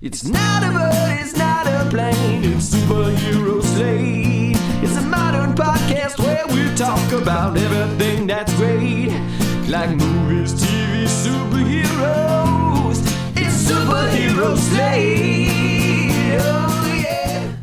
It's not a bird, it's not a plane, it's Superhero Slate. It's a modern podcast where we talk about everything that's great, like movies, TV, superheroes. It's Superhero Slate. Oh yeah.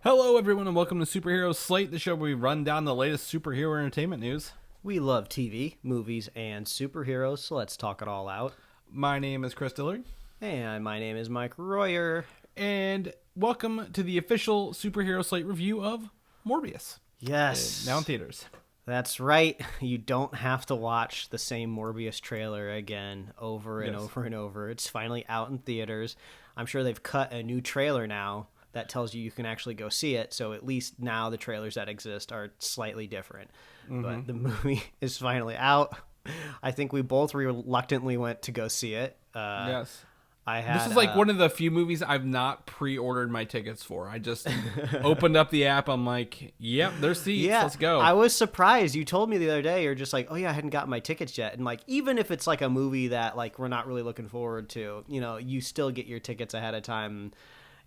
Hello everyone and welcome to Superhero Slate, the show where we run down the latest superhero entertainment news. We love TV, movies, and superheroes, so let's talk it all out. My name is Chris Dillard. And my name is Mike Royer. And welcome to the official Superhero Slate review of Morbius. Yes. Now in theaters. That's right. You don't have to watch the same Morbius trailer again over and Yes. over and over. It's finally out in theaters. I'm sure they've cut a new trailer now that tells you can actually go see it. So at least now the trailers that exist are slightly different. Mm-hmm. But the movie is finally out. I think we both reluctantly went to go see it. Yes. This is like one of the few movies I've not pre-ordered my tickets for. I just opened up the app. I'm like, yep, there's seats. Yeah, Let's go. I was surprised. You told me the other day, you're just like, oh yeah, I hadn't gotten my tickets yet. And like, even if it's like a movie that like we're not really looking forward to, you know, you still get your tickets ahead of time.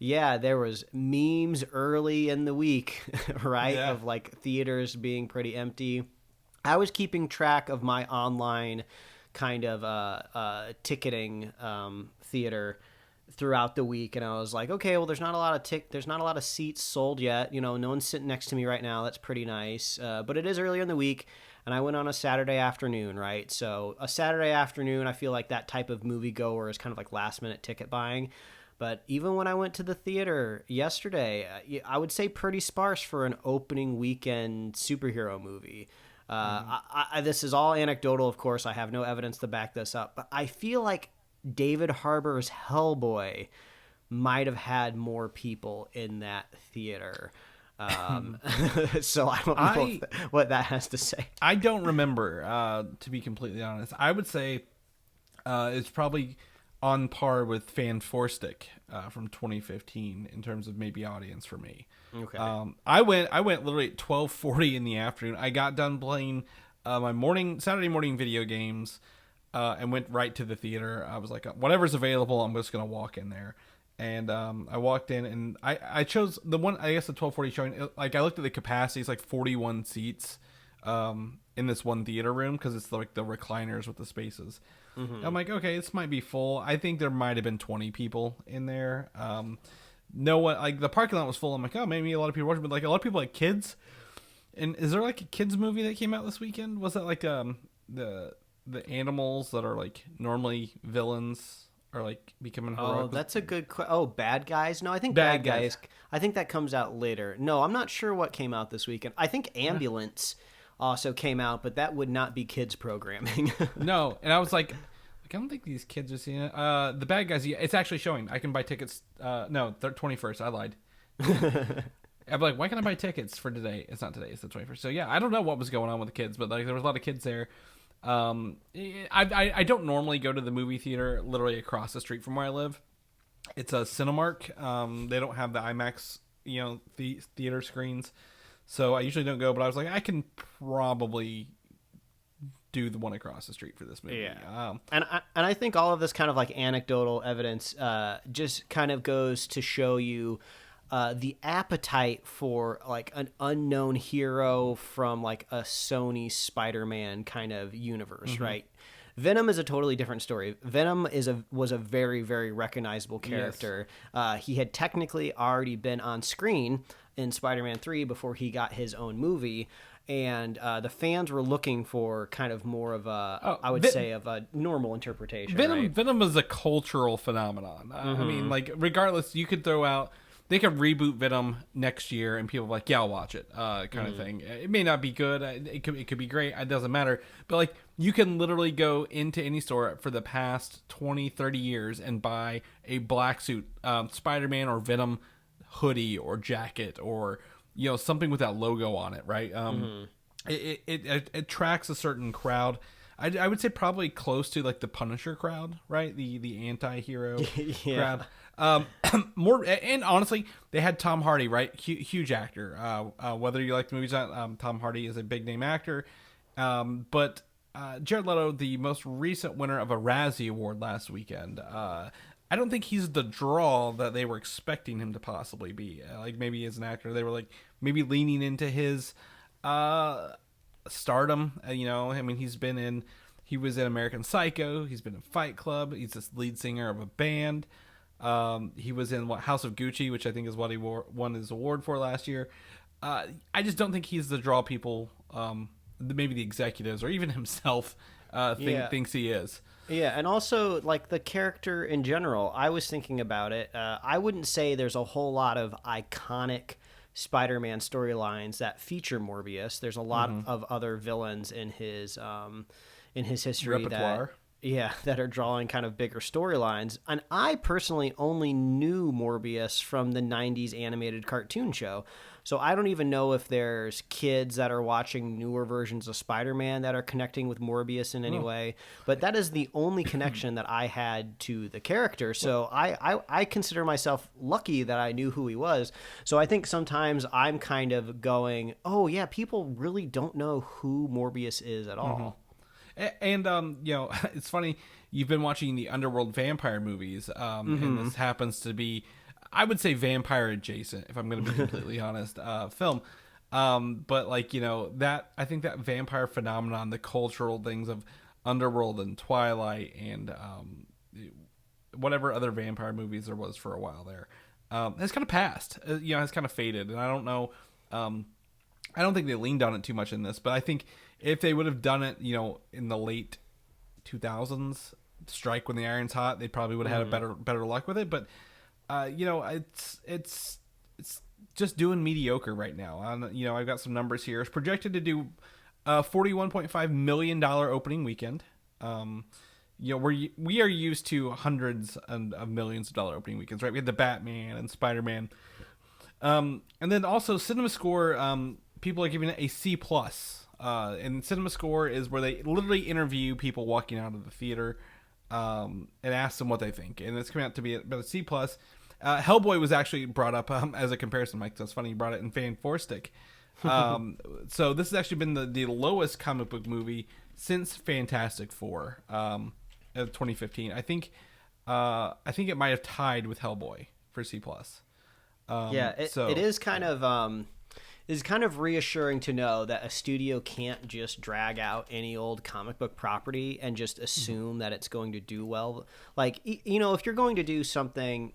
Yeah, there was memes early in the week, right? Yeah. Of like theaters being pretty empty. I was keeping track of my online kind of ticketing theater throughout the week, and I was like, okay, well, there's not a lot of seats sold yet. You know, no one's sitting next to me right now. That's pretty nice. But it is earlier in the week, and I went on a Saturday afternoon, right? So a Saturday afternoon, I feel like that type of moviegoer is kind of like last minute ticket buying. But even when I went to the theater yesterday, I would say pretty sparse for an opening weekend superhero movie. This is all anecdotal, of course. I have no evidence to back this up, but I feel like David Harbour's Hellboy might have had more people in that theater. So I don't know what that has to say. I don't remember, to be completely honest. I would say it's probably on par with Fan Four Stick from 2015 in terms of maybe audience for me. Okay. I went literally at 12:40 in the afternoon. I got done playing my Saturday morning video games and went right to the theater. I was like, whatever's available, I'm just gonna walk in there. And I walked in and I chose the one, I guess the 12:40 showing. Like I looked at the capacity, it's like 41 seats in this one theater room because it's like the recliners with the spaces. Mm-hmm. I'm like, okay, this might be full. I think there might have been 20 people in there. No one, like the parking lot was full. I'm like, oh, maybe a lot of people watching, but like a lot of people like kids. And is there like a kids movie that came out this weekend? Was that like the animals that are like normally villains are like becoming heroic? Oh, that's a good Bad Guys? No, I think Bad Bad Guys. I think that comes out later. No, I'm not sure what came out this weekend. I think Ambulance also came out, but that would not be kids programming. No, and I was like, I don't think these kids are seeing it. The Bad Guys, yeah, it's actually showing. I can buy tickets. No, 21st. I lied. I'm like, why can't I buy tickets for today? It's not today. It's the 21st. So yeah, I don't know what was going on with the kids, but like there was a lot of kids there. I don't normally go to the movie theater literally across the street from where I live. It's a Cinemark. They don't have the IMAX, theater screens. So I usually don't go, but I was like, I can probably do the one across the street for this movie. Yeah. And I think all of this kind of like anecdotal evidence just kind of goes to show you the appetite for like an unknown hero from like a Sony Spider-Man kind of universe, mm-hmm. right? Venom is a totally different story. Venom was a very, very recognizable character. Yes. He had technically already been on screen in Spider-Man 3 before he got his own movie. And the fans were looking for kind of more of a normal interpretation. Venom is a cultural phenomenon. Mm-hmm. I mean, like, regardless, you could throw out, they could reboot Venom next year and people are like, yeah, I'll watch it, kind of thing. It may not be good. It could be great. It doesn't matter. But like, you can literally go into any store for the past 20, 30 years and buy a black suit, Spider-Man or Venom hoodie or jacket or, something with that logo on it, right? It attracts a certain crowd. I would say probably close to like the Punisher crowd, right? The anti-hero crowd. More, and honestly, they had Tom Hardy, right? Huge actor. Whether you like the movies or not, Tom Hardy is a big name actor. But Jared Leto, the most recent winner of a Razzie Award last weekend, I don't think he's the draw that they were expecting him to possibly be. Like maybe as an actor, they were like maybe leaning into his stardom. I mean, he was in American Psycho. He's been in Fight Club. He's the lead singer of a band. He was in House of Gucci, which I think is what he won his award for last year. I just don't think he's the draw people, maybe the executives or even himself thinks he is. Yeah, and also, like, the character in general, I was thinking about it. I wouldn't say there's a whole lot of iconic Spider-Man storylines that feature Morbius. There's a lot of other villains in his history Repertoire. that are drawing kind of bigger storylines. And I personally only knew Morbius from the 90s animated cartoon show. So I don't even know if there's kids that are watching newer versions of Spider-Man that are connecting with Morbius in any way. But that is the only connection that I had to the character. So I consider myself lucky that I knew who he was. So I think sometimes I'm kind of going, oh, yeah, people really don't know who Morbius is at all. And it's funny, you've been watching the Underworld vampire movies, and this happens to be, I would say, vampire adjacent, if I'm going to be completely honest, film. But like, that, I think that vampire phenomenon, the cultural things of Underworld and Twilight and whatever other vampire movies there was for a while there, has kind of passed, has kind of faded. And I don't know, I don't think they leaned on it too much in this, but I think if they would have done it, in the late 2000s, strike when the iron's hot, they probably would have had better luck with it. But it's just doing mediocre right now. I've got some numbers here. It's projected to do $41.5 million opening weekend. We are used to hundreds of millions of dollar opening weekends, right? We had the Batman and Spider-Man, and then also CinemaScore. People are giving it a C+. And CinemaScore is where they literally interview people walking out of the theater and ask them what they think. And it's coming out to be about a C+. Hellboy was actually brought up as a comparison, Mike. That's funny you brought it in Fan Four Stick. So this has actually been the lowest comic book movie since Fantastic Four of 2015. I think it might have tied with Hellboy for C+. It is kind of... It's kind of reassuring to know that a studio can't just drag out any old comic book property and just assume that it's going to do well. Like, if you're going to do something,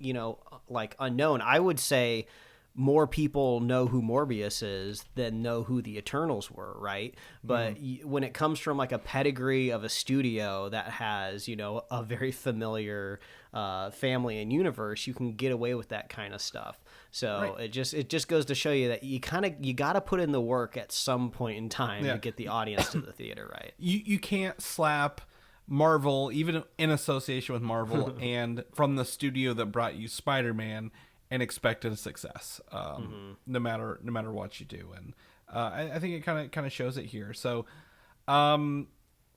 like unknown, I would say more people know who Morbius is than know who the Eternals were, right? But when it comes from like a pedigree of a studio that has, a very familiar family and universe, you can get away with that kind of stuff. So right. it just goes to show you that you got to put in the work at some point in time to get the audience to the theater, right? You can't slap Marvel, even in association with Marvel, and from the studio that brought you Spider-Man, and expect a success, no matter what you do. And I think it kind of shows it here. So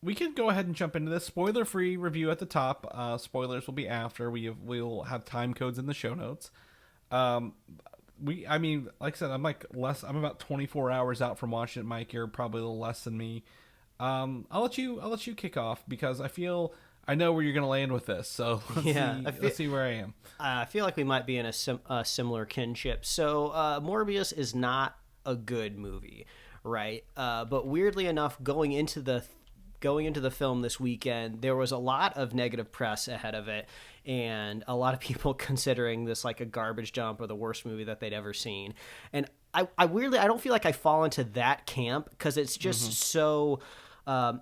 we can go ahead and jump into this spoiler-free review at the top. Spoilers will be after. We'll have time codes in the show notes. Like I said, I'm about 24 hours out from watching it. Mike, you're probably a little less than me. I'll let you kick off because I know where you're going to land with this, so let's see where I am. I feel like we might be in a similar kinship. So Morbius is not a good movie, right? But weirdly enough, going into the film this weekend, there was a lot of negative press ahead of it, and a lot of people considering this like a garbage dump or the worst movie that they'd ever seen. And I weirdly, I don't feel like I fall into that camp because it's just so...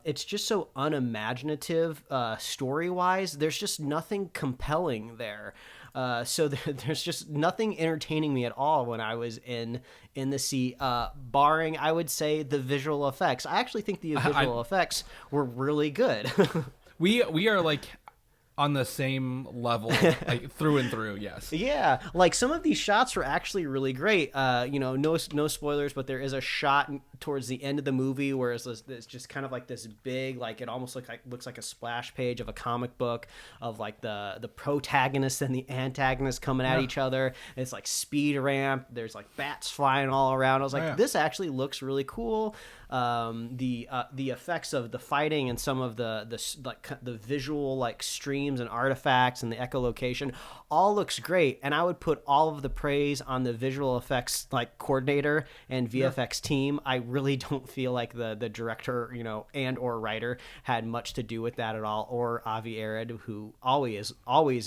it's just so unimaginative story-wise. There's just nothing compelling there. So there's just nothing entertaining me at all when I was in the seat, barring, I would say, the visual effects. I actually think the visual effects were really good. We are like on the same level, like through and through. Yes. Yeah, like some of these shots were actually really great. No spoilers, but there is a shot towards the end of the movie, where it's just kind of like this big, like it almost looks like a splash page of a comic book of like the protagonist and the antagonist coming at each other. And it's like speed ramp. There's like bats flying all around. I was like, this actually looks really cool. The effects of the fighting and some of the visual like streams and artifacts and the echolocation all looks great. And I would put all of the praise on the visual effects like coordinator and VFX team. I really don't feel like the director, and or writer had much to do with that at all, or Avi Arad, who always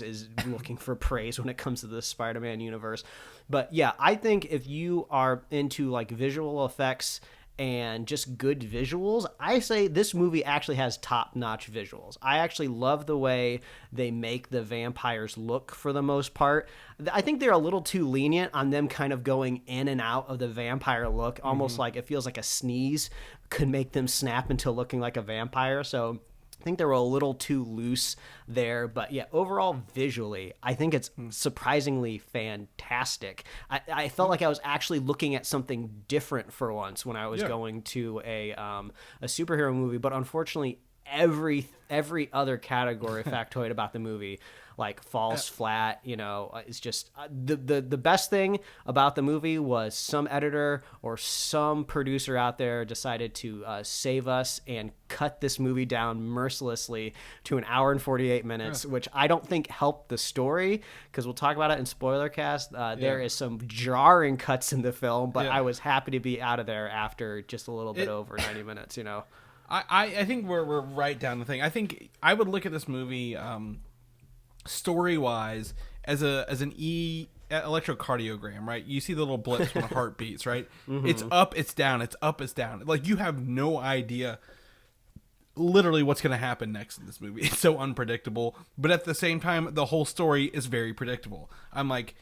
is looking for praise when it comes to the Spider-Man universe. But yeah, I think if you are into like visual effects and just good visuals, I say this movie actually has top-notch visuals. I actually love the way they make the vampires look for the most part. I think they're a little too lenient on them kind of going in and out of the vampire look, almost like it feels like a sneeze could make them snap into looking like a vampire. So I think they were a little too loose there, but yeah, overall visually, I think it's surprisingly fantastic. I felt like I was actually looking at something different for once when I was going to a superhero movie, but unfortunately, every other category factoid about the movie like falls flat. It's just the best thing about the movie was some editor or some producer out there decided to save us and cut this movie down mercilessly to an hour and 48 minutes, which I don't think helped the story, because we'll talk about it in spoiler cast. There is some jarring cuts in the film, but I was happy to be out of there after just a little bit over 90 minutes. I think we're right down the thing. I think I would look at this movie story wise as an electrocardiogram, right? You see the little blips when the heart beats, right? It's up, it's down, it's up, it's down. Like, you have no idea literally what's going to happen next in this movie. It's so unpredictable, but at the same time, the whole story is very predictable. I'm like,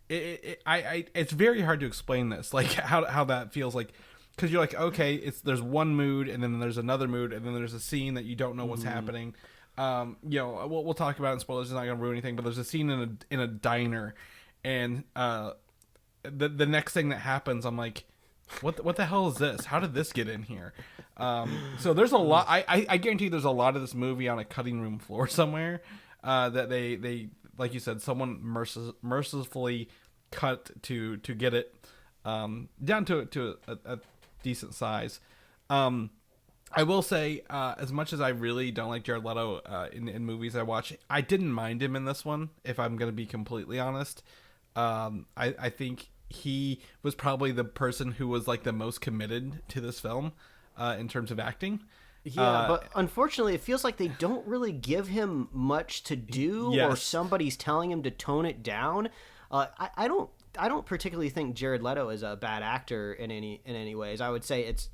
it's very hard to explain this, like how that feels like. Because you're like, okay, there's one mood, and then there's another mood, and then there's a scene that you don't know what's happening. We'll talk about it in spoilers. It's not going to ruin anything, but there's a scene in a diner, and the next thing that happens, I'm like, what the hell is this? How did this get in here? So there's a lot. I guarantee there's a lot of this movie on a cutting room floor somewhere that they like you said, someone mercifully cut to get it down to a decent size. I will say, as much as I really don't like Jared Leto in movies I watch, I didn't mind him in this one, if I'm going to be completely honest. I think he was probably the person who was like the most committed to this film in terms of acting. Yeah, but unfortunately, it feels like they don't really give him much to do, or somebody's telling him to tone it down. I don't particularly think Jared Leto is a bad actor in any ways. I would say it's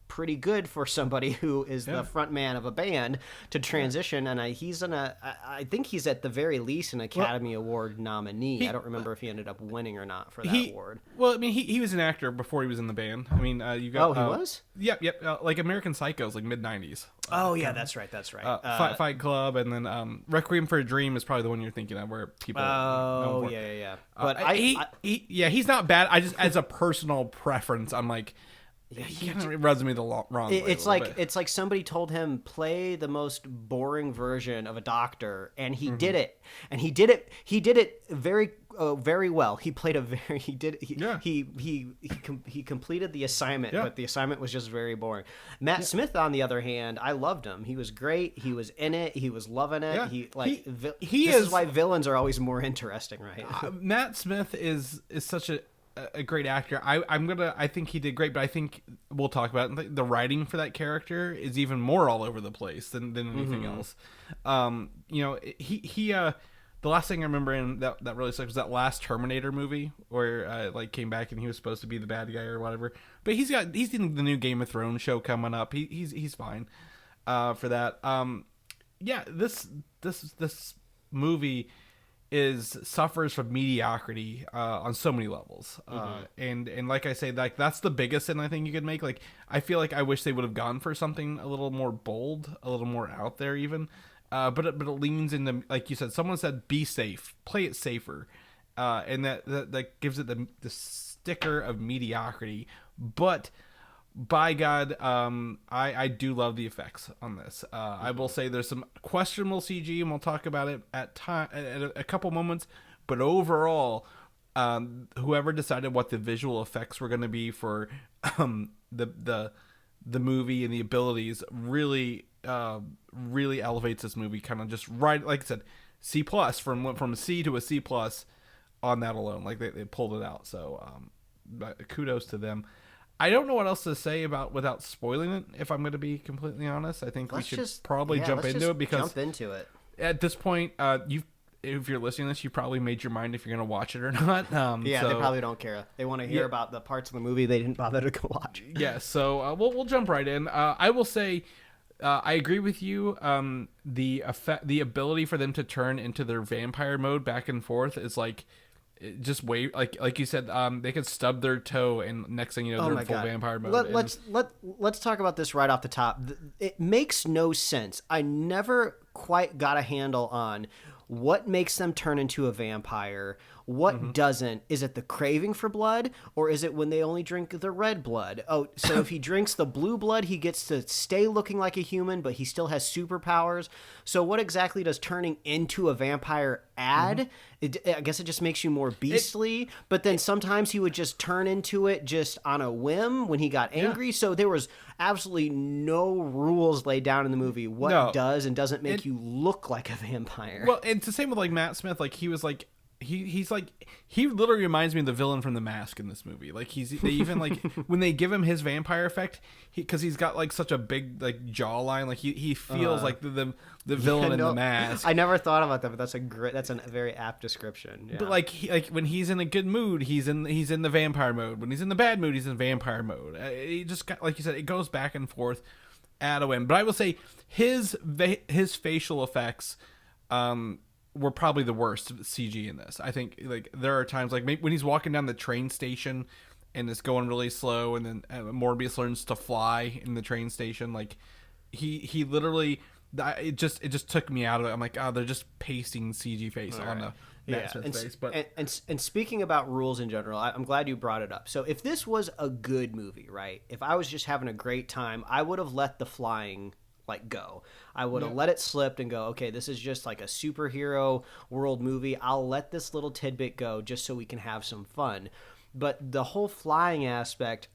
pretty good for somebody who is the front man of a band to transition, and I think he's at the very least an Academy Award nominee. I don't remember if he ended up winning or not for that award. Well, I mean, he was an actor before he was in the band. I mean, you got he was? Yep. Like American Psycho's like mid-90s. That's right. Fight Club, and then Requiem for a Dream is probably the one you're thinking of, where people. Yeah. But he's not bad. I just, as a personal preference, I'm like, he kind of rubs me the wrong way. It's like somebody told him play the most boring version of a doctor, and he did it, and he did it very very well. He played he completed the assignment, but the assignment was just very boring. Matt Smith, on the other hand, I loved him. He was great. He was in it. He was loving it. This is why villains are always more interesting, right? Matt Smith is such a great actor. I think he did great, but I think we'll talk about it. The writing for that character is even more all over the place than anything else. The last thing I remember in that really sucked was that last Terminator movie where came back and he was supposed to be the bad guy or whatever. But he's in the new Game of Thrones show coming up. He's fine for that. This movie suffers from mediocrity on so many levels, and like I say, like that's the biggest sin I think you could make. Like, I feel like I wish they would have gone for something a little more bold, a little more out there even, but it leans into, like you said, someone said be safe, play it safer, and that gives it the sticker of mediocrity. But by God, I do love the effects on this. I will say there's some questionable CG, and we'll talk about it at a couple moments. But overall, whoever decided what the visual effects were going to be for the movie and the abilities really elevates this movie. Kind of just right, like I said, C plus from a C to a C plus on that alone. Like they pulled it out. So kudos to them. I don't know what else to say without spoiling it. If I'm going to be completely honest, I think we should probably jump into it because jump into it. At this point, if you're listening to this, you probably made your mind if you're going to watch it or not. They probably don't care. They want to hear about the parts of the movie they didn't bother to go watch. Yeah, so we'll jump right in. I will say, I agree with you. The ability for them to turn into their vampire mode back and forth is like just like you said, they could stub their toe and next thing you know they're in full vampire mode. Let's talk about this right off the top. It makes no sense. I never quite got a handle on what makes them turn into a vampire. What doesn't? Is it the craving for blood, or is it when they only drink the red blood? Oh, so if he drinks the blue blood, he gets to stay looking like a human, but he still has superpowers. So what exactly does turning into a vampire add? I guess it just makes you more beastly, but then sometimes he would just turn into it just on a whim when he got angry. So there was absolutely no rules laid down in the movie what does and doesn't make you look like a vampire. Well, it's the same with like Matt Smith. Like he was like, he literally reminds me of the villain from The Mask in this movie. Like they even like when they give him his vampire effect, because he's got like such a big like jawline, like he feels like the villain in The Mask. I never thought about that, but that's a very apt description. Yeah. But like when he's in a good mood, he's in the vampire mode. When he's in the bad mood, he's in vampire mode. It just like you said, it goes back and forth at a whim. But I will say his facial effects were probably the worst CG in this. I think like there are times like when he's walking down the train station and it's going really slow, and then Morbius learns to fly in the train station. Like he literally, it just took me out of it. I'm like, oh, they're just pasting CG face on the Matt Smith face. But and speaking about rules in general, I'm glad you brought it up. So if this was a good movie, right? If I was just having a great time, I would have let the flying go. I would have let it slip and go, okay, this is just like a superhero world movie. I'll let this little tidbit go just so we can have some fun. But the whole flying aspect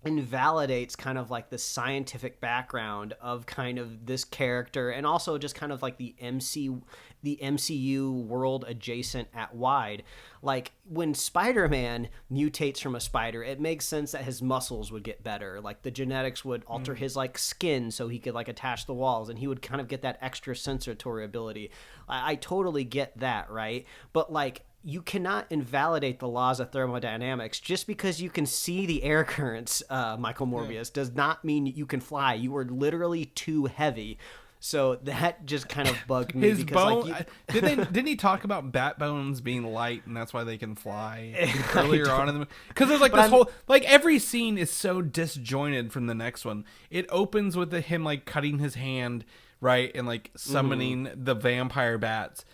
invalidates kind of like the scientific background of kind of this character, and also just kind of like the MCU world adjacent at wide. Like when Spider-Man mutates from a spider, it makes sense that his muscles would get better. Like the genetics would alter his like skin so he could like attach the walls, and he would kind of get that extra sensory ability. I totally get that, right? But like, you cannot invalidate the laws of thermodynamics just because you can see the air currents, Michael Morbius, does not mean you can fly. You are literally too heavy. So that just kind of bugged me. His bone, didn't he talk about bat bones being light and that's why they can fly earlier on in the movie? Because there's like this whole, like every scene is so disjointed from the next one. It opens with him like cutting his hand, right, and like summoning the vampire bats.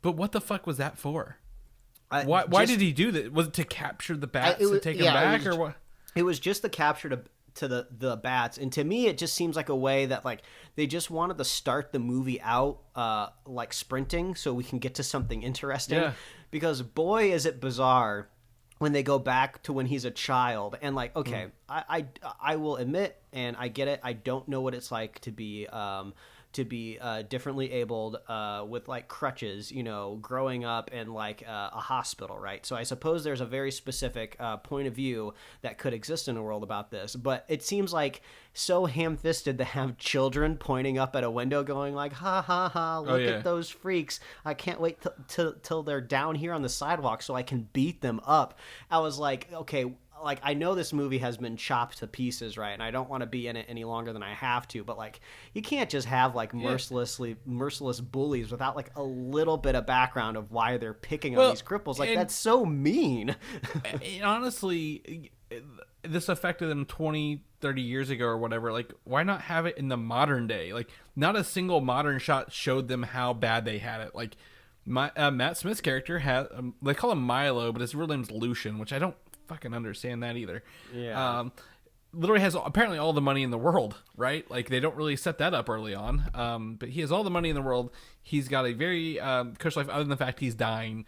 But what the fuck was that for? Why did he do that? Was it to capture the bats to take them back, or what? It was just the capture to the bats, and to me, it just seems like a way that like they just wanted to start the movie out like sprinting, so we can get to something interesting. Yeah. Because boy, is it bizarre when they go back to when he's a child, and like, okay, I will admit, and I get it. I don't know what it's like to be differently abled with like crutches, you know, growing up in like a hospital, right? So I suppose there's a very specific point of view that could exist in the world about this, but it seems like so ham-fisted to have children pointing up at a window going like, ha ha ha, look at those freaks. I can't wait till they're down here on the sidewalk so I can beat them up. I was like, okay, like, I know this movie has been chopped to pieces, right? And I don't want to be in it any longer than I have to, but like, you can't just have like merciless bullies without like a little bit of background of why they're picking on these cripples. Like, that's so mean. And honestly, this affected them 20, 30 years ago or whatever. Like, why not have it in the modern day? Like, not a single modern shot showed them how bad they had it. Like, Matt Smith's character had, they call him Milo, but his real name's Lucian, which I don't fucking understand that either. literally has apparently all the money in the world, right? Like they don't really set that up early on. But he has all the money in the world. He's got a very cush life, other than the fact he's dying.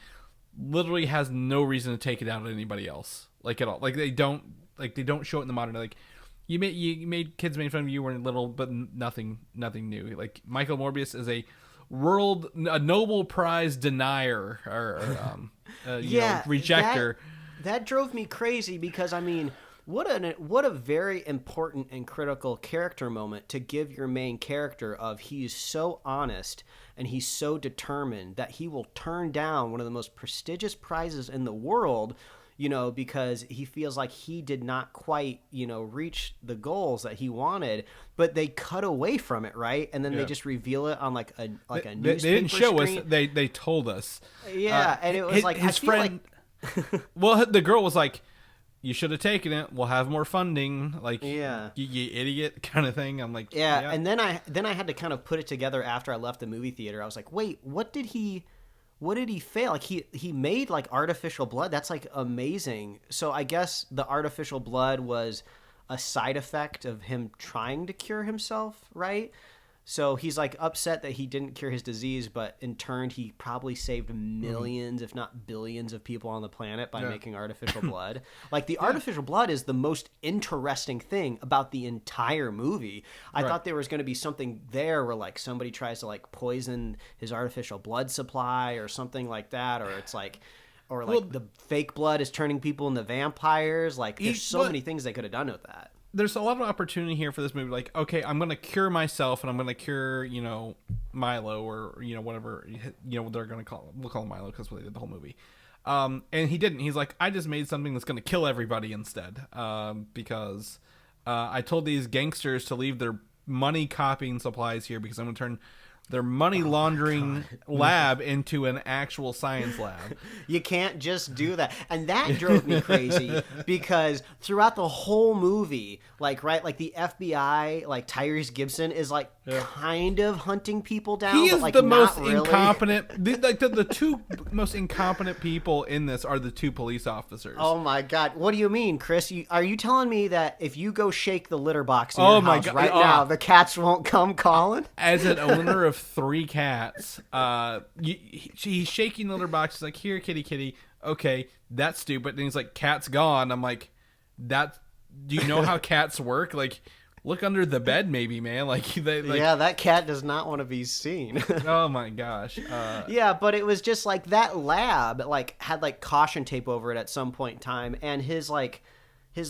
Literally has no reason to take it out on anybody else, like at all. Like they don't show it in the modern. Like you made kids made fun of you when little, but nothing new. Like Michael Morbius is a Nobel Prize denier or rejecter. That drove me crazy because I mean, what a very important and critical character moment to give your main character of he's so honest and he's so determined that he will turn down one of the most prestigious prizes in the world, because he feels like he did not quite, reach the goals that he wanted, but they cut away from it, right? And then they just reveal it on like a newspaper They didn't show screen. us. They told us. Yeah, and it was his friend. Well, the girl was like, "You should have taken it. We'll have more funding." Like, you idiot, kind of thing. I'm like, yeah. And then I had to kind of put it together after I left the movie theater. I was like, wait, what did he fail? Like he made like artificial blood. That's like amazing. So I guess the artificial blood was a side effect of him trying to cure himself, right? So he's like upset that he didn't cure his disease, but in turn he probably saved millions, if not billions of people on the planet by making artificial blood. Like the artificial blood is the most interesting thing about the entire movie. I thought there was going to be something there where like somebody tries to like poison his artificial blood supply or something like that, or it's like the fake blood is turning people into vampires. Like there's so many things they could have done with that. There's a lot of opportunity here for this movie. Like, okay, I'm going to cure myself and I'm going to cure, Milo or, whatever, they're going to call him. We'll call him Milo because we did the whole movie. And he didn't. He's like, I just made something that's going to kill everybody instead. Because I told these gangsters to leave their money copying supplies here because I'm going to turn their money laundering lab into an actual science lab. You can't just do that. And that drove me crazy because throughout the whole movie, like the FBI, like Tyrese Gibson is like kind of hunting people down. He is but like the not most really. incompetent. The two most incompetent people in this are the two police officers. Oh my God. What do you mean, Chris? Are you telling me that if you go shake the litter box in your house right now, the cats won't come calling? As an owner of 3 cats, he's shaking the litter box. He's like, "Here, kitty. Okay, that's stupid." And he's like, "Cat's gone." I'm like, do you know how cats work? Like, look under the bed, maybe, man. Yeah, that cat does not want to be seen. Oh my gosh. Yeah, but it was just like that lab like had like caution tape over it at some point in time, and his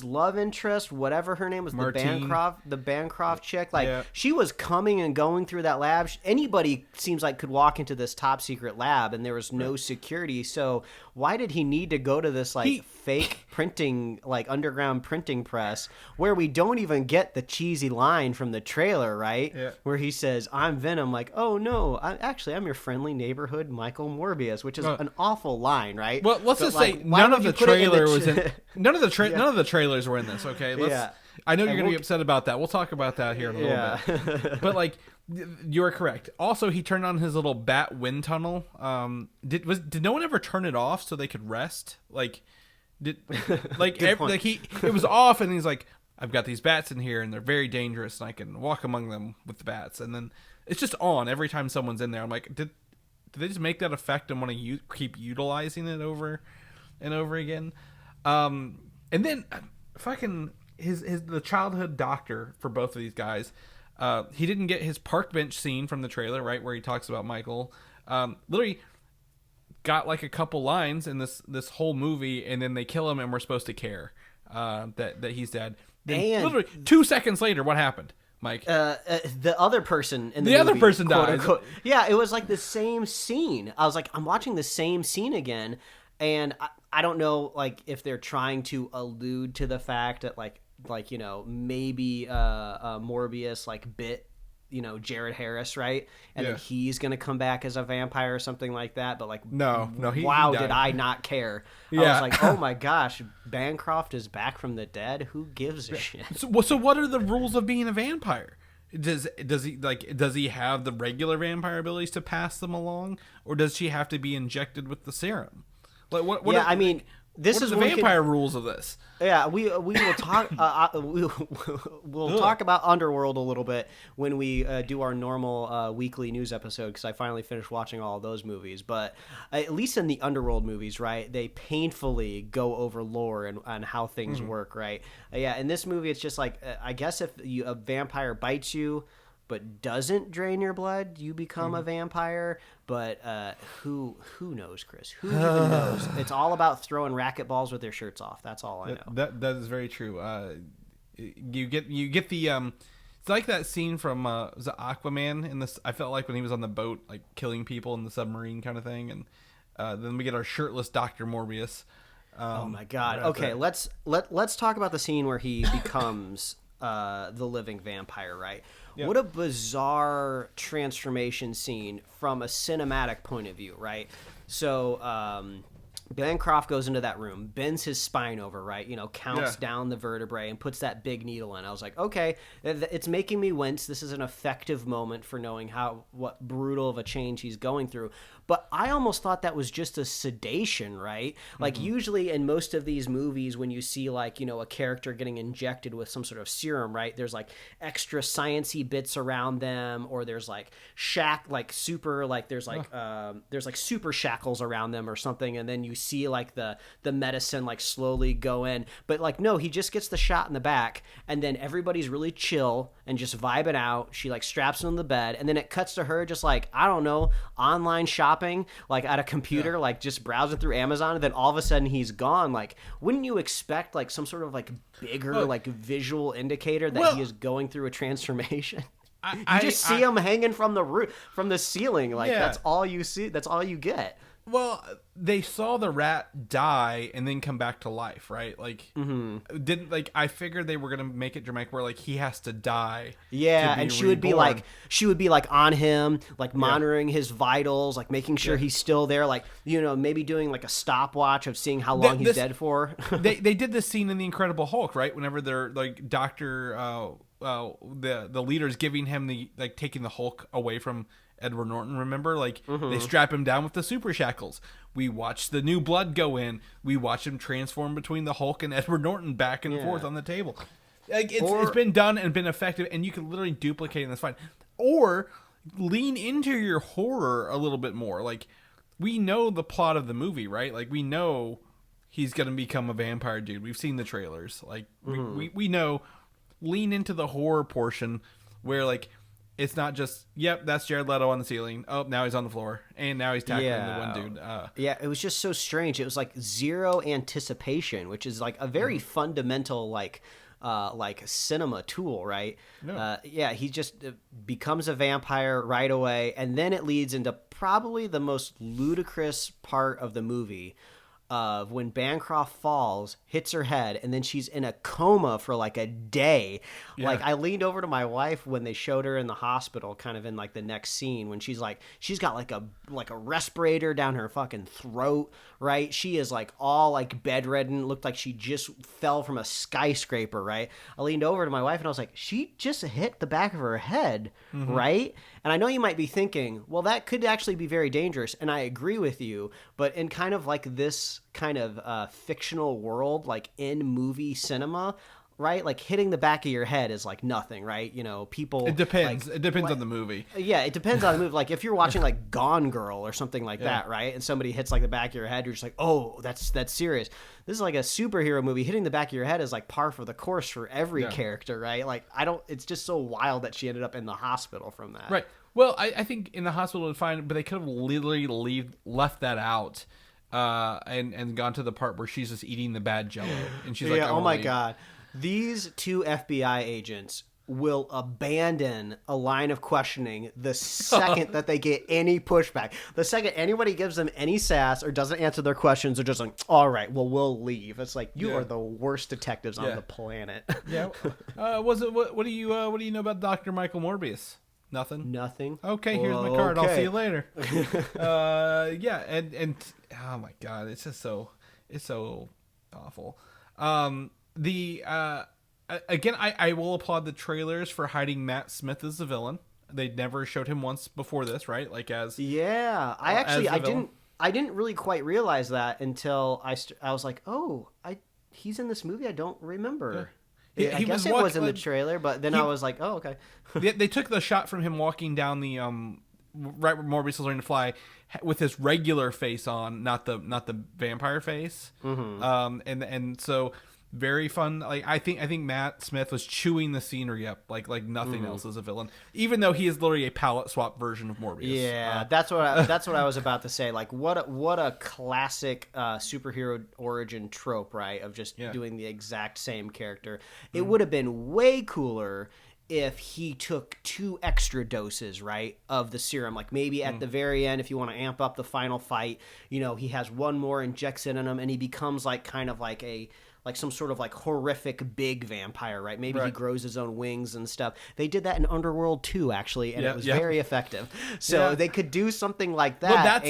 love interest, whatever her name was, Martine. the Bancroft chick, like she was coming and going through that lab. Anybody seems like could walk into this top secret lab and there was no security. So why did he need to go to this fake printing, like underground printing press where we don't even get the cheesy line from the trailer, right? Yeah. Where he says, "I'm Venom." Like, oh no, I'm your friendly neighborhood Michael Morbius, which is an awful line, right? Well, let's just say none of the trailer was in. None of the trailers were in this. Okay, I know you're going to be upset about that. We'll talk about that here in a little bit. But like, you are correct. Also, he turned on his little bat wind tunnel. Did no one ever turn it off so they could rest? It was off, and he's like, "I've got these bats in here, and they're very dangerous, and I can walk among them with the bats." And then it's just on every time someone's in there. I'm like, did they just make that effect and want to keep utilizing it over and over again? And then fucking the childhood doctor for both of these guys, he didn't get his park bench scene from the trailer, right, where he talks about Michael. Literally got like a couple lines in this whole movie, and then they kill him, and we're supposed to care that he's dead. Then literally 2 seconds later, what happened, Mike? The other person in the movie, other person dies. Unquote. Yeah, it was like the same scene. I was like, I'm watching the same scene again, and I don't know, like, if they're trying to allude to the fact that maybe Morbius like bit Jared Harris, right? And then he's gonna come back as a vampire or something like that. But like, no, he did I not care? I was like, oh my gosh, Bancroft is back from the dead. Who gives a shit? So what are the rules of being a vampire? Does he have the regular vampire abilities to pass them along, or does she have to be injected with the serum? Like what? Yeah, This what is are the vampire rules of this? Yeah, we will talk. We'll talk about Underworld a little bit when we do our normal weekly news episode, because I finally finished watching all of those movies. But at least in the Underworld movies, right, they painfully go over lore and how things work, right? Yeah, in this movie, it's just like I guess if a vampire bites you but doesn't drain your blood, you become a vampire. But who knows, Chris? Who even knows? It's all about throwing racquetballs with their shirts off. That's all I know. That is very true. You get the it's like that scene from was it Aquaman in this. I felt like when he was on the boat, like killing people in the submarine kind of thing, and then we get our shirtless Dr. Morbius. Oh my God! Okay, let's talk about the scene where he becomes the living vampire, right? Yep. What a bizarre transformation scene from a cinematic point of view, right? So Bancroft goes into that room, bends his spine over, right? Counts down the vertebrae and puts that big needle in. I was like, okay, it's making me wince. This is an effective moment for knowing what brutal of a change he's going through. But I almost thought that was just a sedation, right? Like usually in most of these movies, when you see like, a character getting injected with some sort of serum, right? There's like extra sciencey bits around them, or there's like there's like super shackles around them or something. And then you see like the medicine like slowly go in. But like, no, he just gets the shot in the back, and then everybody's really chill and just vibing out. She like straps him on the bed, and then it cuts to her just like, I don't know, online shopping, like at a computer, like just browsing through Amazon, and then all of a sudden he's gone. Like, wouldn't you expect like some sort of like bigger like visual indicator that he is going through a transformation? You just see him hanging from the roof, from the ceiling. Like that's all you see. That's all you get. Well, they saw the rat die and then come back to life, right? Like, didn't like I figured they were gonna make it dramatic where like he has to die. Yeah, and she would be like on him, like monitoring his vitals, like making sure he's still there, like maybe doing like a stopwatch of seeing how long he's dead for. they did this scene in the Incredible Hulk, right? Whenever they're like the leader's giving him taking the Hulk away from Edward Norton, remember? Like, they strap him down with the super shackles. We watch the new blood go in. We watch him transform between the Hulk and Edward Norton back and forth on the table. Like, it's been done and been effective, and you can literally duplicate it, and that's fine. Or lean into your horror a little bit more. Like, we know the plot of the movie, right? Like, we know he's going to become a vampire dude. We've seen the trailers. Like, we know. Lean into the horror portion where, like, it's not just, yep, that's Jared Leto on the ceiling. Oh, now he's on the floor. And now he's tackling the one dude. Yeah, it was just so strange. It was like zero anticipation, which is like a very fundamental, like cinema tool, right? No. He just becomes a vampire right away. And then it leads into probably the most ludicrous part of the movie, of when Bancroft falls, hits her head, and then she's in a coma for like a day. Yeah. Like, I leaned over to my wife when they showed her in the hospital, kind of in like the next scene, when she's got like a respirator down her fucking throat, right? She is like all like bedridden, looked like she just fell from a skyscraper, right? I leaned over to my wife and I was like, she just hit the back of her head, right? And I know you might be thinking, well, that could actually be very dangerous, and I agree with you, but in kind of like this kind of fictional world, like in movie cinema, right? Like, hitting the back of your head is like nothing, right? People... It depends. It depends on the movie. Yeah, it depends on the movie. Like, if you're watching like Gone Girl or something like that, right? And somebody hits like the back of your head, you're just like, oh, that's serious. This is like a superhero movie. Hitting the back of your head is like par for the course for every character, right? Like, it's just so wild that she ended up in the hospital from that. Right. Well, I think in the hospital would fine, but they could have literally left that out and gone to the part where she's just eating the bad Jello, and she's like, oh my God. These two FBI agents will abandon a line of questioning the second that they get any pushback. The second anybody gives them any sass or doesn't answer their questions, they're just like, all right, well, we'll leave. It's like, you are the worst detectives on the planet. What do you know about Dr. Michael Morbius? Nothing. Okay, here's my card. I'll see you later. And oh my God, it's so awful. Again, I will applaud the trailers for hiding Matt Smith as the villain. They never showed him once before this, right? Like, as I I didn't really quite realize that until I was like, oh, he's in this movie. I don't remember. Yeah. I guess it was in the trailer, but then I was like, oh, okay. They took the shot from him walking down the right where Morbius is learning to fly with his regular face on, not the vampire face. And so very fun. Like I think Matt Smith was chewing the scenery up like nothing else as a villain, even though he is literally a palette swap version of Morbius. Yeah, that's what I was about to say. Like what a classic superhero origin trope, right? Of just doing the exact same character. It would have been way cooler if he took 2 extra doses, right, of the serum. Like maybe at the very end, if you want to amp up the final fight, he has one more, injects it in him, and he becomes like kind of like some sort of like horrific big vampire, right? Maybe he grows his own wings and stuff. They did that in Underworld 2, actually, and it was very effective. So they could do something like that.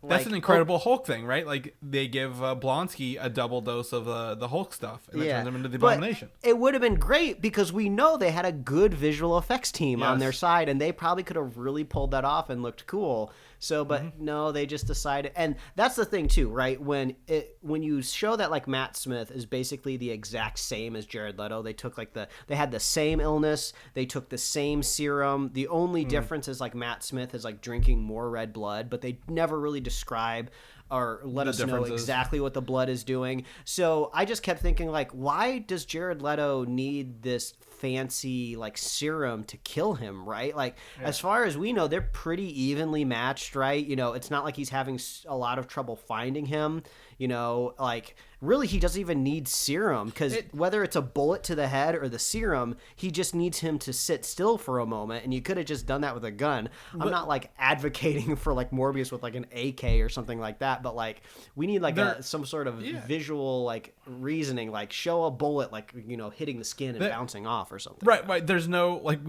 That's an Incredible Hulk thing, right? Like they give Blonsky a double dose of the Hulk stuff, and that turns him into the Abomination. But it would have been great because we know they had a good visual effects team on their side, and they probably could have really pulled that off and looked cool. So, but no, they just decided, and that's the thing too, right? When you show that like Matt Smith is basically the exact same as Jared Leto, they took they had the same illness, they took the same serum. The only difference is like Matt Smith is like drinking more red blood, but they never really describe or let us know exactly what the blood is doing. So I just kept thinking like, why does Jared Leto need this fancy like serum to kill him, right? Like as far as we know, they're pretty evenly matched, right? It's not like he's having a lot of trouble finding him, like really he doesn't even need serum because whether it's a bullet to the head or the serum, he just needs him to sit still for a moment, and you could have just done that with a gun. I'm not like advocating for like Morbius with like an AK or something like that, but like we need like some sort of visual like reasoning, like show a bullet like hitting the skin and bouncing off or something. Right. There's no like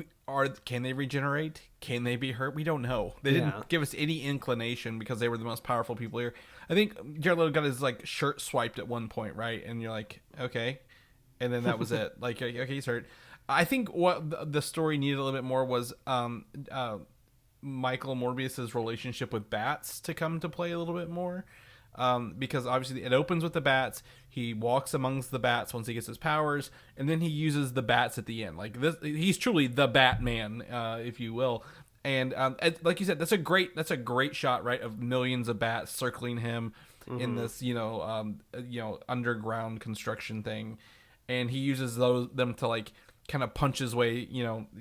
can they regenerate? Can they be hurt? We don't know. They didn't give us any inclination because they were the most powerful people here. I think Jared Leto got his like shirt swiped at one point, right? And you're like, okay, and then that was it. Like, okay, he's hurt. I think what the story needed a little bit more was Michael Morbius's relationship with bats to come to play a little bit more. Because obviously it opens with the bats. He walks amongst the bats once he gets his powers, and then he uses the bats at the end. Like this, he's truly the Batman, if you will. And like you said, that's a great shot, right, of millions of bats circling him in this, underground construction thing, and he uses them to like kind of punch his way,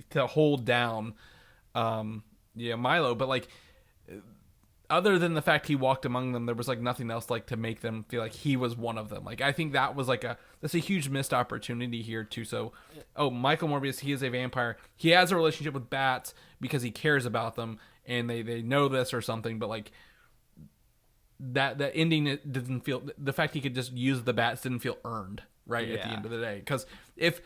to hold down, Milo. But like, other than the fact he walked among them, there was like nothing else like to make them feel like he was one of them. Like I think that was that's a huge missed opportunity here too. So, Michael Morbius, he is a vampire. He has a relationship with bats because he cares about them, and they know this or something. But like that ending, it didn't feel, the fact he could just use the bats didn't feel earned, right, at the end of the day. Because if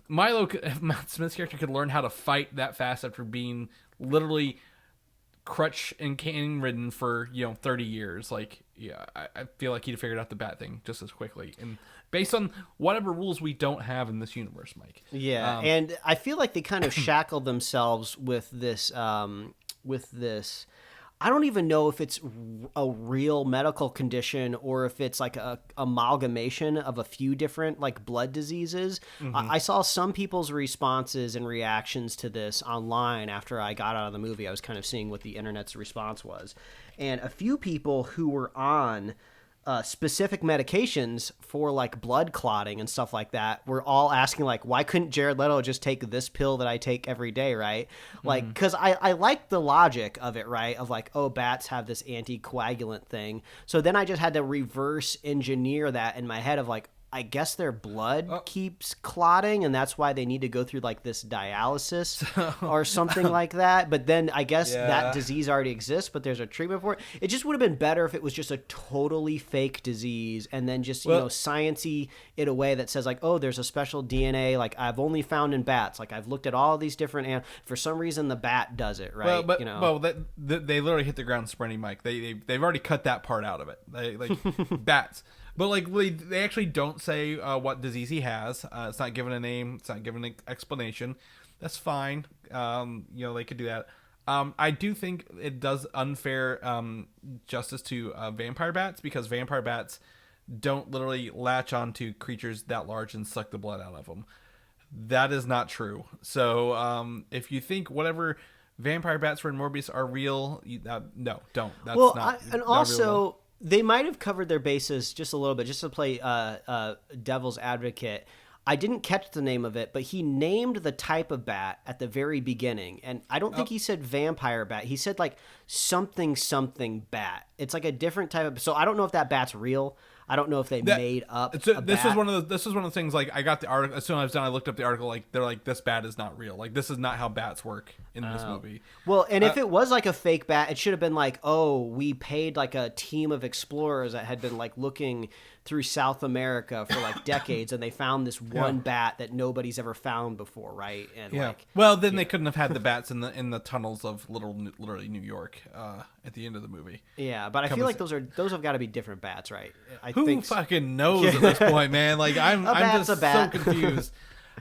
Matt Smith's character could learn how to fight that fast after being literally crutch and cane ridden for 30 years, like I feel like he'd figured out the bat thing just as quickly, and based on whatever rules we don't have in this universe, Mike. And I feel like they kind of shackled themselves with this I don't even know if it's a real medical condition or if it's like a amalgamation of a few different like blood diseases. I saw some people's responses and reactions to this online after I got out of the movie. I was kind of seeing what the internet's response was. And a few people who were on specific medications for like blood clotting and stuff like that were all asking like, why couldn't Jared Leto just take this pill that I take every day, right? Like, because I like the logic of it, right? Of like, oh, bats have this anticoagulant thing. So then I just had to reverse engineer that in my head of like, I guess their blood keeps clotting, and that's why they need to go through like this dialysis or something like that. But then I guess that disease already exists, but there's a treatment for it. It just would have been better if it was just a totally fake disease, and then just science-y it a way that says like, oh, there's a special DNA like I've only found in bats. Like I've looked at all these different for some reason the bat does it, right? They literally hit the ground sprinting, Mike. They've already cut that part out of it. They like bats. But like they actually don't say what disease he has. It's not given a name. It's not given an explanation. That's fine. They could do that. I do think it does unfair justice to vampire bats, because vampire bats don't literally latch onto creatures that large and suck the blood out of them. That is not true. So if you think whatever vampire bats were in Morbius are real, no, don't. That's not real. They might have covered their bases just a little bit, just to play devil's advocate. I didn't catch the name of it, but he named the type of bat at the very beginning. And I don't think he said vampire bat. He said like something bat. It's like a different type of... So I don't know if that bat's real. I don't know if they made up a bat. This is one of the things, like, I got the article. As soon as I was done, I looked up the article. Like, they're like, this bat is not real. Like, this is not how bats work in this movie. Well, and if it was like a fake bat, it should have been like, oh, we paid like a team of explorers that had been like looking through South America for like decades, and they found this one bat that nobody's ever found before, right? And well, then they couldn't have had the bats in the tunnels of literally New York at the end of the movie. Yeah, but I feel like those have got to be different bats, right? Who fucking knows at this point, man? Like, I'm just so confused.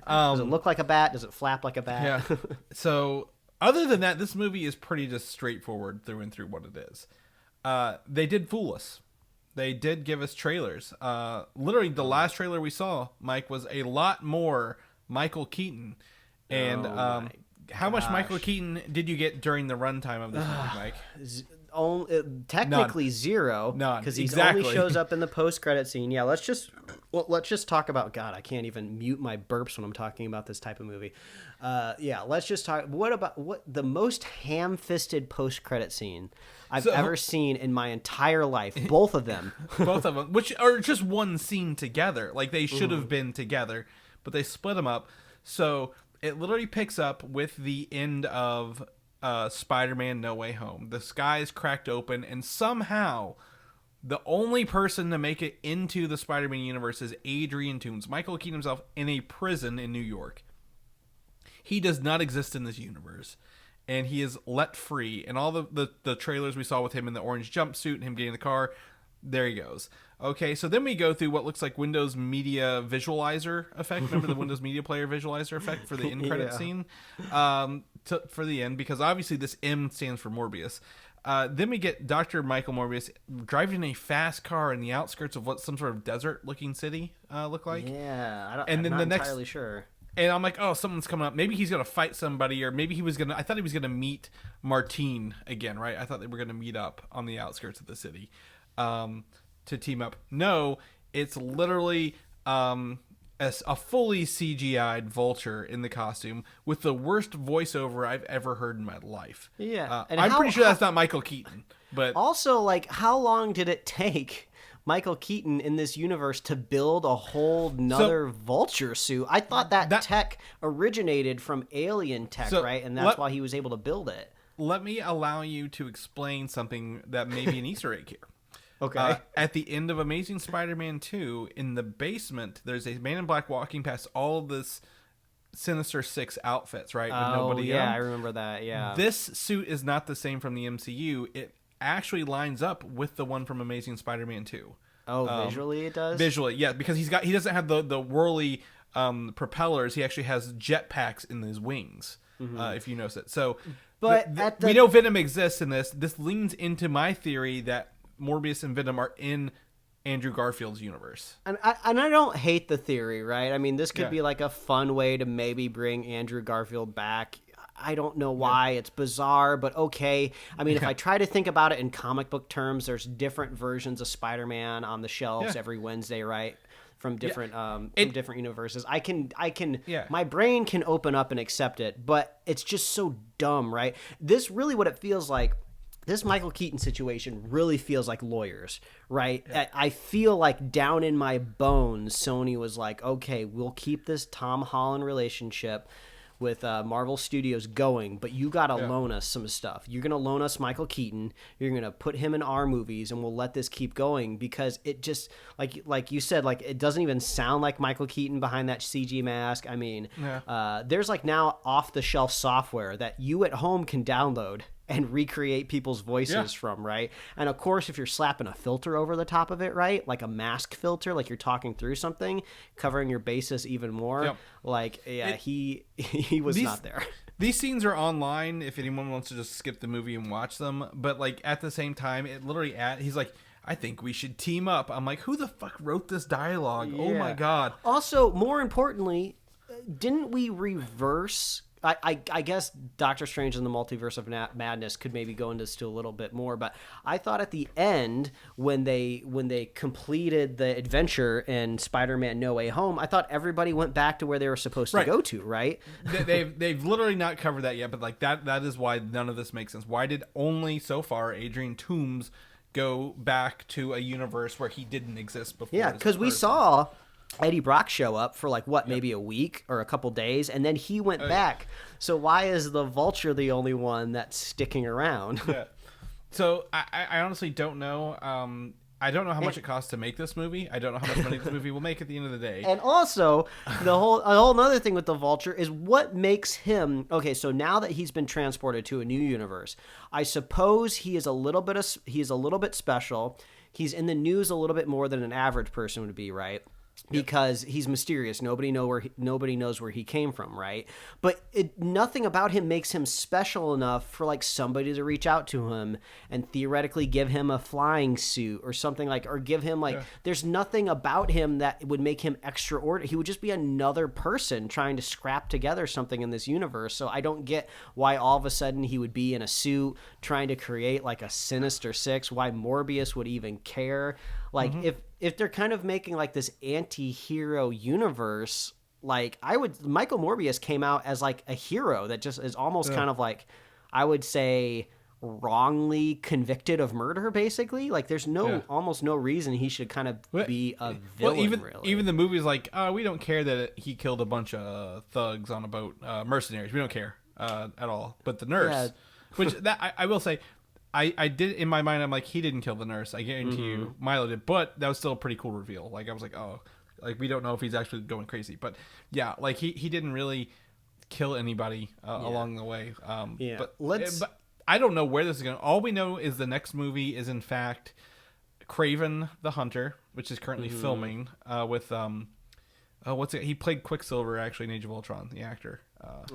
Does it look like a bat? Does it flap like a bat? Yeah. So other than that, this movie is pretty just straightforward through and through what it is. They did fool us. They did give us trailers. Literally, the last trailer we saw, Mike, was a lot more Michael Keaton. And how much Michael Keaton did you get during the runtime of this movie, Mike? Technically zero, because he only shows up in the post-credit scene. Yeah, let's just talk about... God, I can't even mute my burps when I'm talking about this type of movie. Let's just talk... What the most ham-fisted post-credit scene I've ever seen in my entire life? Both of them. Both of them, which are just one scene together. Like, they should have been together, but they split them up. So it literally picks up with the end of Spider-Man No Way Home. The sky is cracked open, and somehow the only person to make it into the Spider-Man universe is Adrian Toomes, Michael Keaton himself, in a prison in New York. He does not exist in this universe, and he is let free. And all the trailers we saw with him in the orange jumpsuit and him getting in the car, there he goes. Okay, so then we go through what looks like Windows Media Visualizer effect. Remember the Windows Media Player Visualizer effect for the end credit scene? For the end, because obviously this M stands for Morbius. Then we get Dr. Michael Morbius driving a fast car in the outskirts of what some sort of desert-looking city look like. Yeah, I'm not entirely sure. And I'm like, oh, someone's coming up. Maybe he's going to fight somebody, or maybe I thought he was going to meet Martine again, right? I thought they were going to meet up on the outskirts of the city to team up. No, it's literally a fully CGI'd Vulture in the costume with the worst voiceover I've ever heard in my life. Yeah. And I'm pretty sure that's not Michael Keaton. But also, like, how long did it take Michael Keaton in this universe to build a whole nother Vulture suit? I thought that tech originated from alien tech, right? And that's why he was able to build it. Let me allow you to explain something that may be an Easter egg here. Okay. At the end of Amazing Spider-Man 2, in the basement, there's a man in black walking past all of this Sinister Six outfits, right? With nobody on. I remember that, yeah. This suit is not the same from the MCU. It actually lines up with the one from Amazing Spider-Man 2. Oh, visually it does? Visually, yeah, because he doesn't have the whirly propellers. He actually has jetpacks in his wings, if you notice it. So, but we know Venom exists in this. This leans into my theory that Morbius and Venom are in Andrew Garfield's universe. And I don't hate the theory, right? I mean, this could be like a fun way to maybe bring Andrew Garfield back. I don't know why. It's bizarre, but okay. I mean, if I try to think about it in comic book terms, there's different versions of Spider-Man on the shelves every Wednesday, right? From different different universes. I can my brain can open up and accept it, but it's just so dumb, right? This really what it feels like. This Michael Keaton situation really feels like lawyers, right? Yeah. I feel like down in my bones, Sony was like, okay, we'll keep this Tom Holland relationship with Marvel Studios going, but you got to loan us some stuff. You're going to loan us Michael Keaton. You're going to put him in our movies, and we'll let this keep going because it just, like you said, like it doesn't even sound like Michael Keaton behind that CG mask. I mean, there's like now off-the-shelf software that you at home can download and recreate people's voices from, right? And of course, if you're slapping a filter over the top of it, right? Like a mask filter, like you're talking through something, covering your bases even more. Yep. Like, he was not there. These scenes are online if anyone wants to just skip the movie and watch them. But like at the same time, it literally he's like, I think we should team up. I'm like, who the fuck wrote this dialogue? Yeah. Oh my god. Also, more importantly, didn't we reverse? I guess Doctor Strange and the Multiverse of Madness could maybe go into this a little bit more, but I thought at the end when they completed the adventure in Spider-Man No Way Home, I thought everybody went back to where they were supposed to go to, right? They've literally not covered that yet, but like that is why none of this makes sense. Why did only so far Adrian Toomes go back to a universe where he didn't exist before? Yeah, because we saw Eddie Brock show up for like maybe a week or a couple days, and then he went back. So why is the Vulture the only one that's sticking around? Yeah. So I honestly don't know. I don't know how much it costs to make this movie. I don't know how much money this movie will make at the end of the day. And also, a whole other thing with the Vulture is what makes him okay. So now that he's been transported to a new universe, I suppose he is a little bit special. He's in the news a little bit more than an average person would be, right? Because he's mysterious. Nobody knows where he came from, right? But nothing about him makes him special enough for like somebody to reach out to him and theoretically give him a flying suit or something like, or give him like. Yeah. There's nothing about him that would make him extraordinary. He would just be another person trying to scrap together something in this universe. So I don't get why all of a sudden he would be in a suit trying to create like a Sinister Six. Why Morbius would even care? Like if they're kind of making like this anti-hero universe, like Michael Morbius came out as like a hero that just is almost kind of like, I would say, wrongly convicted of murder, basically. Like there's almost no reason he should kind of be a villain. Well, even the movie's like, we don't care that he killed a bunch of thugs on a boat, mercenaries. We don't care at all. But the nurse, which that I will say, I did in my mind. I'm like, he didn't kill the nurse. I guarantee you, Milo did. But that was still a pretty cool reveal. Like I was like, oh, like we don't know if he's actually going crazy. But yeah, like he didn't really kill anybody along the way. But I don't know where this is going. All we know is the next movie is in fact Kraven the Hunter, which is currently filming with he played Quicksilver actually in Age of Ultron, the actor.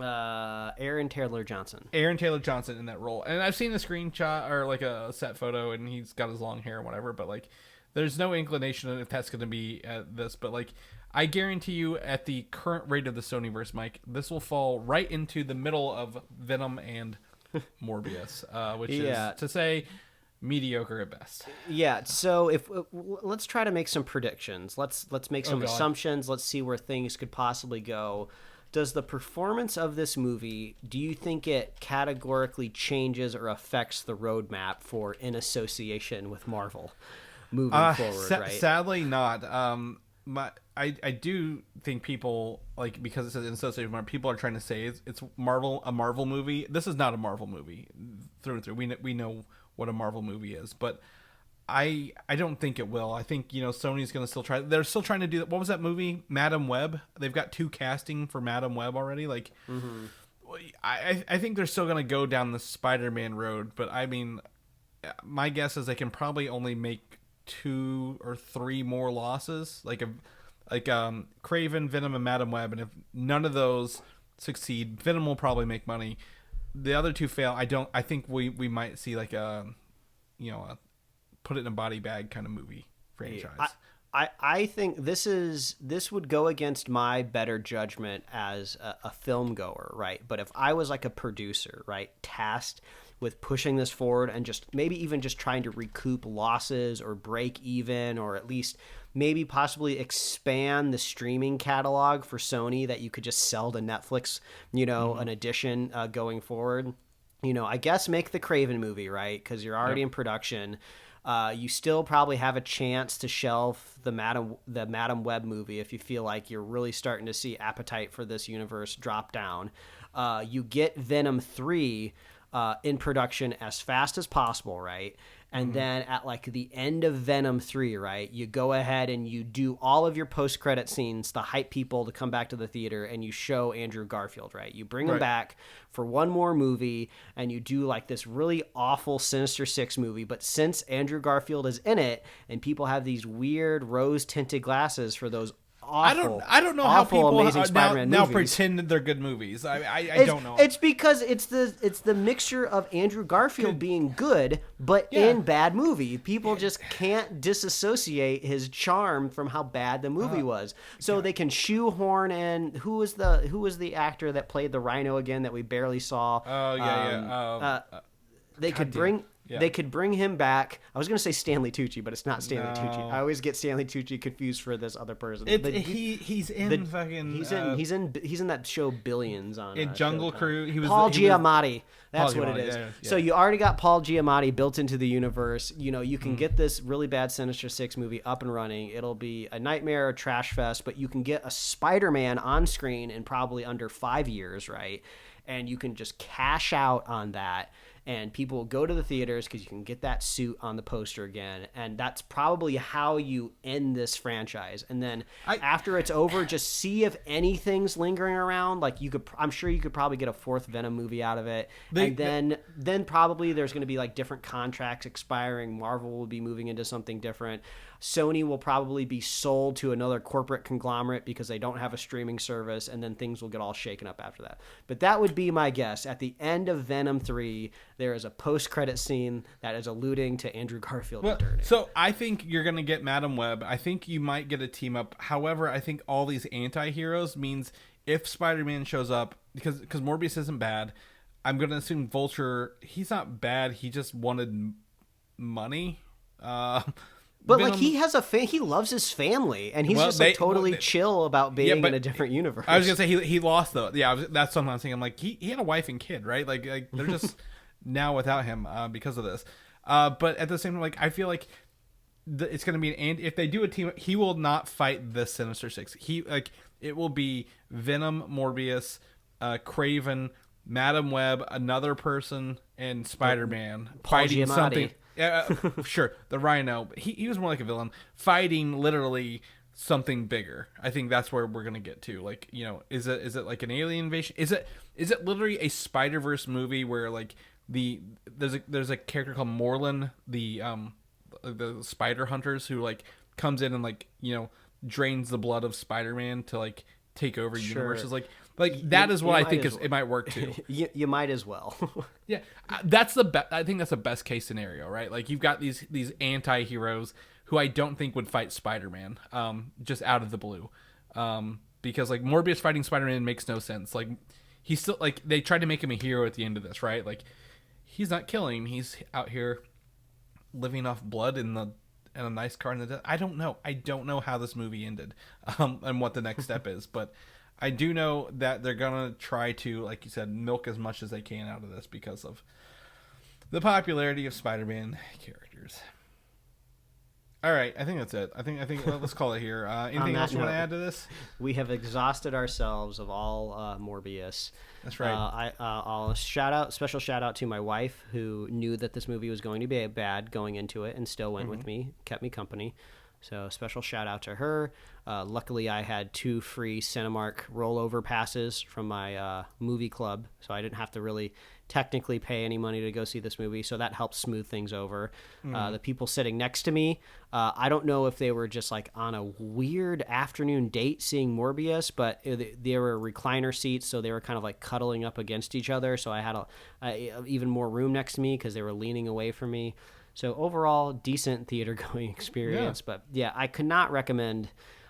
Aaron Taylor Johnson in that role. And I've seen a screenshot or like a set photo, and he's got his long hair and whatever, but like there's no inclination if that's going to be this. But like I guarantee you at the current rate of the Sonyverse, Mike, this will fall right into the middle of Venom and Morbius, which is to say mediocre at best. Yeah, so let's try to make some predictions. Let's make some assumptions. Let's see where things could possibly go. Does the performance of this movie, do you think it categorically changes or affects the roadmap for in association with Marvel moving forward, right? Sadly not. I do think people, like, because it says in association with Marvel, people are trying to say it's a Marvel movie. This is not a Marvel movie through and through. We know what a Marvel movie is, but I don't think it will. I think, Sony's going to still try. They're still trying to do that. What was that movie? Madam Web. They've got 2 casting for Madam Web already. Like, I think they're still going to go down the Spider-Man road. But I mean, my guess is they can probably only make 2 or 3 more losses. Like Kraven, Venom, and Madam Web. And if none of those succeed, Venom will probably make money. The other 2 fail. I think we might see like a put it in a body bag kind of movie franchise. I think this would go against my better judgment as a film goer, right? But if I was like a producer, right, tasked with pushing this forward and just maybe even just trying to recoup losses or break even, or at least maybe possibly expand the streaming catalog for Sony that you could just sell to Netflix, an addition going forward. I guess make the Kraven movie, right? Because you're already in production. You still probably have a chance to shelf the Madam Web movie if you feel like you're really starting to see appetite for this universe drop down. You get Venom 3 in production as fast as possible, right? And then at like the end of Venom 3, right, you go ahead and you do all of your post-credit scenes to hype people to come back to the theater, and you show Andrew Garfield, right? You bring him back for one more movie, and you do like this really awful Sinister Six movie. But since Andrew Garfield is in it, and people have these weird rose-tinted glasses for those awful. I don't know how awful, people Amazing Spider-Man now movies. pretend that they're good movies. I don't know. It's because it's the mixture of Andrew Garfield being good, but in bad movie. People just can't disassociate his charm from how bad the movie was. So they can shoehorn in who was the actor that played the Rhino again that we barely saw. Oh yeah. They could bring. Yeah. They could bring him back. I was going to say Stanley Tucci, but it's not Stanley Tucci. I always get Stanley Tucci confused for this other person. He's in fucking. He's in that show Billions on. In Jungle Showtime. Cruise. He was Paul Giamatti. That's Paul what it Giamatti, is. yeah. So you already got Paul Giamatti built into the universe. You know, you can get this really bad Sinister Six movie up and running. It'll be a nightmare, a trash fest, but you can get a Spider-Man on screen in probably under 5 years, right? And you can just cash out on that. And people will go to the theaters because you can get that suit on the poster again. And that's probably how you end this franchise. And then after it's over, just see if anything's lingering around. Like I'm sure you could probably get a fourth Venom movie out of it. And then probably there's going to be like different contracts expiring. Marvel will be moving into something different. Sony will probably be sold to another corporate conglomerate because they don't have a streaming service, and then things will get all shaken up after that. But that would be my guess. At the end of Venom 3, there is a post-credit scene that is alluding to Andrew Garfield returning. So I think you're going to get Madam Web. I think you might get a team up. However, I think all these anti-heroes means if Spider-Man shows up, because Morbius isn't bad, I'm going to assume Vulture, he's not bad. He just wanted money. But Venom, like he has he loves his family, and he's just like totally chill about being in a different universe. I was gonna say he lost though. Yeah, that's something I'm saying. I'm like he had a wife and kid, right? Like they're just now without him because of this. But at the same time, like I feel like it's gonna be if they do a team, he will not fight the Sinister Six. It will be Venom, Morbius, Kraven, Madam Web, another person, and Spider-Man fighting Giamatti. something. Sure, the Rhino. He was more like a villain, fighting literally something bigger. I think that's where we're gonna get to. Like, you know, is it like an alien invasion? Is it literally a Spider-Verse movie where like there's a character called Morlun, the spider hunters who like comes in and like, you know, drains the blood of Spider-Man to like take over universes. Like that is what I think it might work too. You might as well. Yeah, that's the best. I think that's the best case scenario, right? Like you've got these anti-heroes who I don't think would fight Spider-Man, just out of the blue, because like Morbius fighting Spider-Man makes no sense. Like he's still like they tried to make him a hero at the end of this, right? Like he's not killing; he's out here living off blood in a nice car in the desert. I don't know how this movie ended, and what the next step is, but I do know that they're gonna try to, like you said, milk as much as they can out of this because of the popularity of Spider-Man characters. All right, I think that's it. I think let's call it here. Anything else you want to add to this? We have exhausted ourselves of all Morbius. That's right. I'll special shout out to my wife who knew that this movie was going to be bad going into it and still went with me, kept me company. So special shout out to her. Luckily, I had 2 free Cinemark rollover passes from my movie club, so I didn't have to really technically pay any money to go see this movie. So that helped smooth things over. The people sitting next to me, I don't know if they were just like on a weird afternoon date seeing Morbius, but they were recliner seats, so they were kind of like cuddling up against each other. So I had even more room next to me because they were leaning away from me. So overall, decent theater going experience. Yeah. But yeah, I can't recommend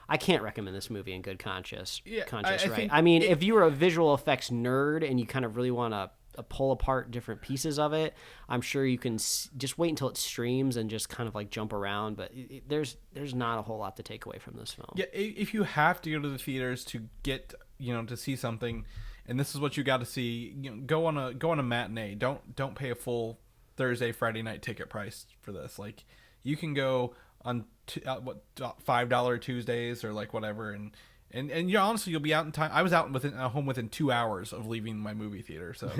this movie in good conscience. Yeah, right? I mean, if you were a visual effects nerd and you kind of really want to pull apart different pieces of it, I'm sure you can just wait until it streams and just kind of like jump around. But there's not a whole lot to take away from this film. Yeah, if you have to go to the theaters to get, you know, to see something, and this is what you got to see, you know, go on a matinee. Don't pay a full Thursday, Friday night ticket price for this. Like you can go on $5 Tuesdays or like whatever, and you know, honestly, you'll be out in time. I was out home within 2 hours of leaving my movie theater. So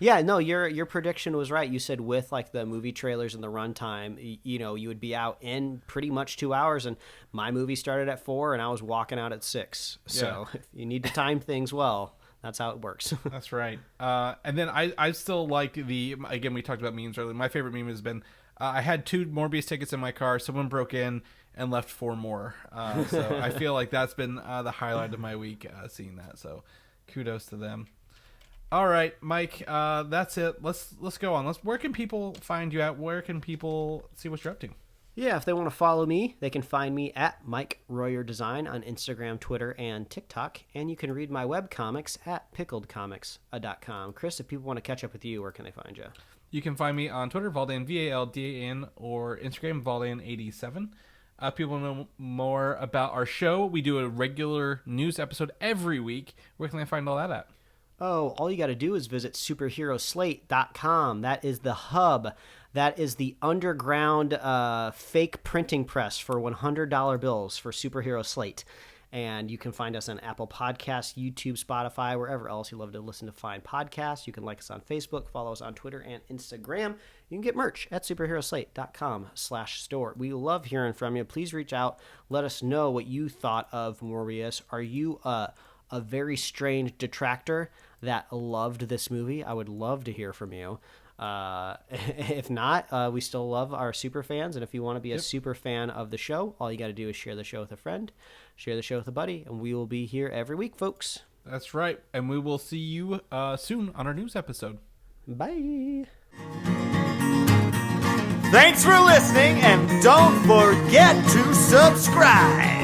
your prediction was right. You said with like the movie trailers and the runtime, you know, you would be out in pretty much 2 hours. And my movie started at 4, and I was walking out at 6. So you need to time things well. That's how it works. That's right. And then I still like again, we talked about memes earlier. My favorite meme has been, I had 2 Morbius tickets in my car. Someone broke in and left 4 more. So I feel like that's been the highlight of my week, seeing that. So kudos to them. All right, Mike, that's it. Let's go on. Where can people find you at? Where can people see what you're up to? Yeah, if they want to follow me, they can find me at Mike Royer Design on Instagram, Twitter, and TikTok. And you can read my webcomics at pickledcomics.com. Chris, if people want to catch up with you, where can they find you? You can find me on Twitter, Valdan, VALDAN, or Instagram, Valdan87. People want to know more about our show. We do a regular news episode every week. Where can they find all that at? Oh, all you got to do is visit superheroslate.com. That is the hub. That is the underground fake printing press for $100 bills for Superhero Slate. And you can find us on Apple Podcasts, YouTube, Spotify, wherever else you love to listen to fine podcasts. You can like us on Facebook, follow us on Twitter and Instagram. You can get merch at superheroslate.com/store. We love hearing from you. Please reach out. Let us know what you thought of Morbius. Are you a very strange detractor that loved this movie? I would love to hear from you. If not, we still love our super fans. And if you want to be a super fan of the show, all you got to do is share the show with a friend, share the show with a buddy, and we will be here every week, folks. That's right. And we will see you soon on our news episode. Bye. Thanks for listening, and don't forget to subscribe.